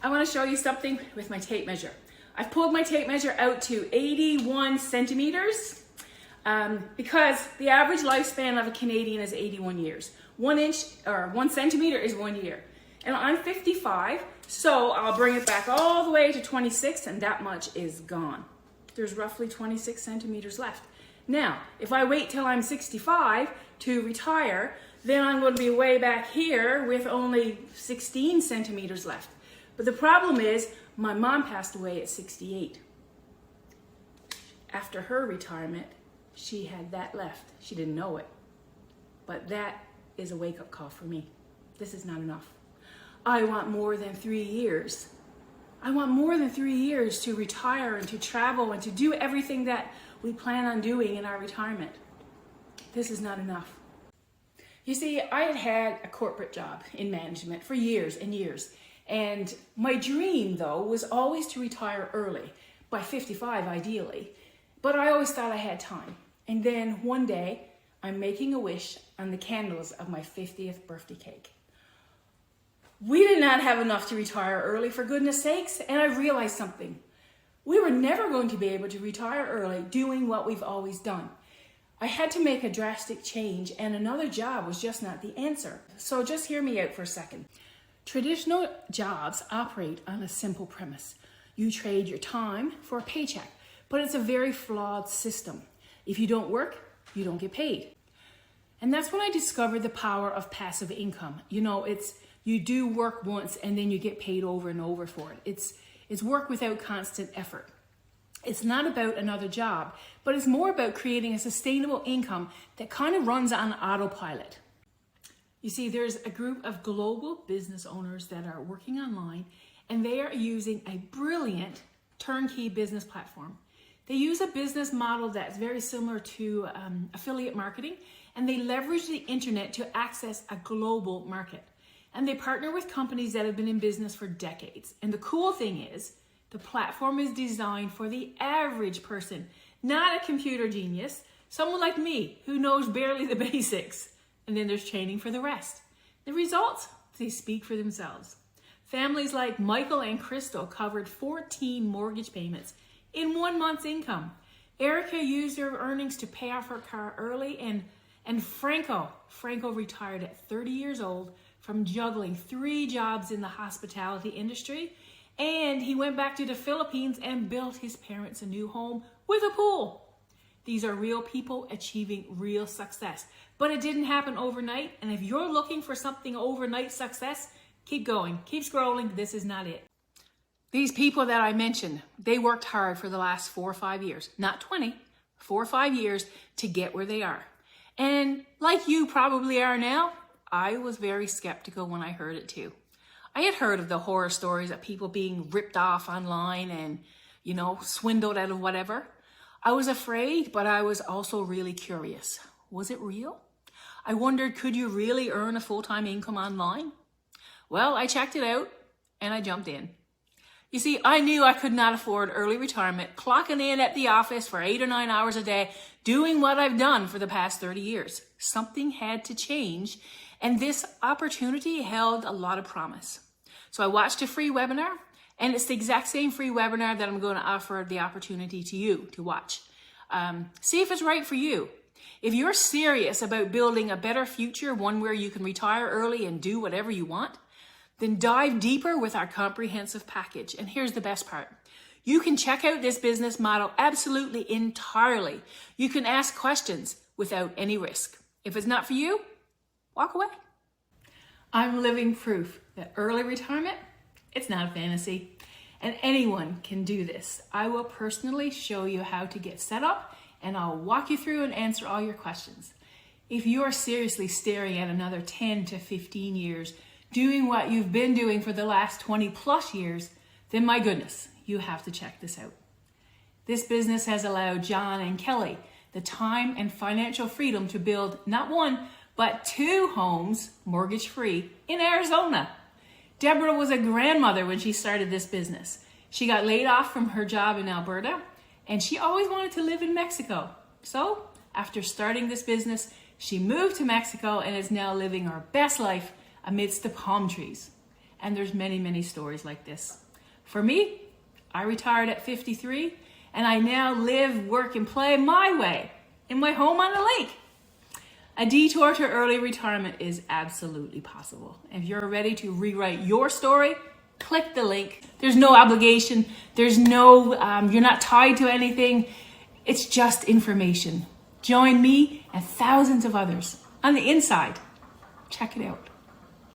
I want to show you something with my tape measure. I've pulled my tape measure out to 81 centimeters because the average lifespan of a Canadian is 81 years. 1 inch or 1 centimeter is 1 year. And I'm 55, so I'll bring it back all the way to 26, and that much is gone. There's roughly 26 centimeters left. Now, if I wait till I'm 65 to retire, then I'm going to be way back here with only 16 centimeters left. But the problem is, my mom passed away at 68. After her retirement, she had that left. She didn't know it. But that is a wake-up call for me. This is not enough. I want more than 3 years. I want more than 3 years to retire and to travel and to do everything that we plan on doing in our retirement. This is not enough. You see, I had a corporate job in management for years and years. And my dream, though, was always to retire early, by 55 ideally. But I always thought I had time. And then one day, I'm making a wish on the candles of my 50th birthday cake. We did not have enough to retire early, for goodness sakes, and I realized something. We were never going to be able to retire early doing what we've always done. I had to make a drastic change, and another job was just not the answer. So just hear me out for a second. Traditional jobs operate on a simple premise. You trade your time for a paycheck, but it's a very flawed system. If you don't work, you don't get paid. And that's when I discovered the power of passive income. You know, you do work once and then you get paid over and over for it. It's work without constant effort. It's not about another job, but it's more about creating a sustainable income that kind of runs on autopilot. You see, there's a group of global business owners that are working online, and they are using a brilliant turnkey business platform. They use a business model that's very similar to affiliate marketing, and they leverage the internet to access a global market. And they partner with companies that have been in business for decades. And the cool thing is, the platform is designed for the average person, not a computer genius, someone like me who knows barely the basics. And then there's training for the rest. The results, they speak for themselves. Families like Michael and Crystal covered 14 mortgage payments in 1 month's income. Erica used her earnings to pay off her car early, and Franco retired at 30 years old from juggling 3 jobs in the hospitality industry, and he went back to the Philippines and built his parents a new home with a pool. These are real people achieving real success, but it didn't happen overnight. And if you're looking for something overnight success, keep going, keep scrolling. This is not it. These people that I mentioned, they worked hard for the last 4 or 5 years, not 20, 4 or 5 years to get where they are. And like you probably are now, I was very skeptical when I heard it too. I had heard of the horror stories of people being ripped off online and, swindled out of whatever. I was afraid, but I was also really curious. Was it real? I wondered, could you really earn a full-time income online? Well, I checked it out and I jumped in. You see, I knew I could not afford early retirement, clocking in at the office for 8 or 9 hours a day, doing what I've done for the past 30 years. Something had to change, and this opportunity held a lot of promise. So I watched a free webinar, and it's the exact same free webinar that I'm going to offer the opportunity to you to watch. See if it's right for you. If you're serious about building a better future, one where you can retire early and do whatever you want, then dive deeper with our comprehensive package. And here's the best part. You can check out this business model absolutely entirely. You can ask questions without any risk. If it's not for you, walk away. I'm living proof that early retirement, it's not a fantasy, and anyone can do this. I will personally show you how to get set up, and I'll walk you through and answer all your questions. If you are seriously staring at another 10 to 15 years doing what you've been doing for the last 20 plus years, then my goodness, you have to check this out. This business has allowed John and Kelly the time and financial freedom to build not 1, but 2 homes mortgage-free in Arizona. Deborah was a grandmother when she started this business. She got laid off from her job in Alberta, and she always wanted to live in Mexico. So, after starting this business, she moved to Mexico and is now living her best life amidst the palm trees. And there's many, many stories like this. For me, I retired at 53, and I now live, work, and play my way in my home on the lake. A detour to early retirement is absolutely possible. If you're ready to rewrite your story, click the link. There's no obligation. There's no, you're not tied to anything. It's just information. Join me and thousands of others on the inside. Check it out.